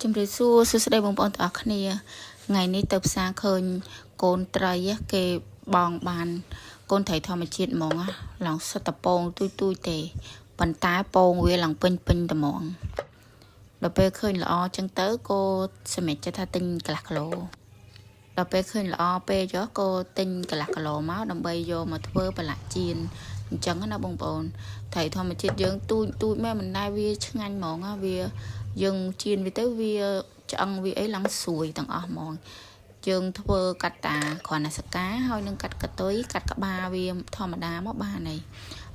ជំរាបសួរសួស្តីបងប្អូនទាំងអស់គ្នាថ្ងៃនេះទៅផ្សារឃើញកូនត្រីគេបងបានកូនត្រីធម្មជាតិហ្មងឡើងសិតតពងទួយទេប៉ុន្តែពងវាឡើងពេញតែហ្មងដល់ពេលឃើញល្អចឹងទៅក៏សម្រេចចិត្តថាទិញកន្លះគីឡូដល់ពេលឃើញល្អពេកក៏ទិញកន្លះគីឡូមកដើម្បីយកមកធ្វើប្រឡាក់ចៀនអញ្ចឹងណាបងប្អូនត្រីធម្មជាតិយើងទូចមែនមិនដែលវាឆ្ងាញ់ហ្មងវាយើងចៀនវាទៅវាឆ្អឹងវាអីឡើងស្រួយទាំងអស់ហ្មងយើងធ្វើកាត់តាគ្រាន់តែសកាហើយនឹងកាត់កតុយកាត់ក្បាលវាធម្មតាមកបានហើយ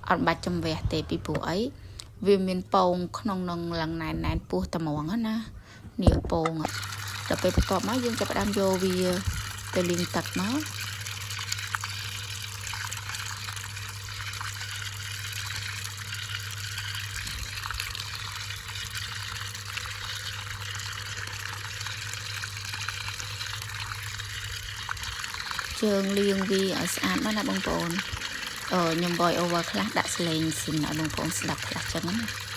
អត់បាច់ចំវះទេពីព្រោះអីវាមានពងក្នុងនឹងឡើងណែនពោះតែហ្មងណានេះពងដល់ពេលបន្ទាប់មកយើងចាប់ផ្ដើមយកវាទៅលាងទឹកមកជើងលាងវាឲ្យស្អាតមកណាបងប្អូនខ្ញុំ voice over ខ្លះដាក់សលេងស៊ីនឲ្យបងប្អូនស្ដាប់ខ្លះចឹងណា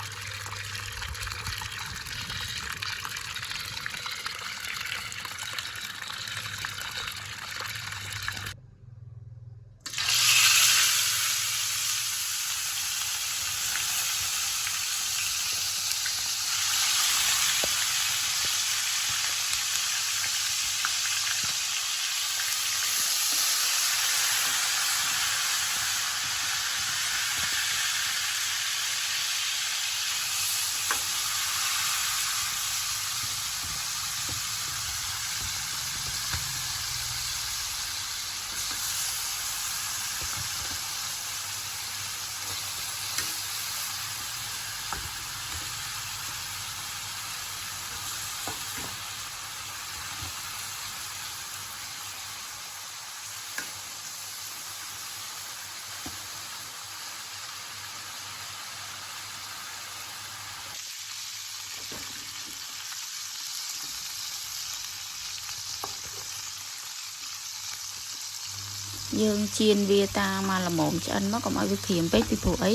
យើងចៀនវាតាមមកល្មមឆ្អិនមកកុំឲ្យវាក្រៀមពេកពីព្រោះអី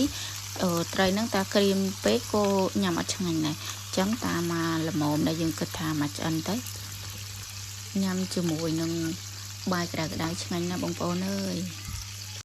ត្រីហ្នឹងតាក្រៀមពេកក៏ញ៉ាំអត់ឆ្ងាញ់ដែរអញ្ចឹងតាមមកល្មមដែលយើងគិតថាមកឆ្អិនទៅញ៉ាំជាមួយនឹងបាយក្តៅឆ្ងាញ់ណាស់បងប្អូនអើយ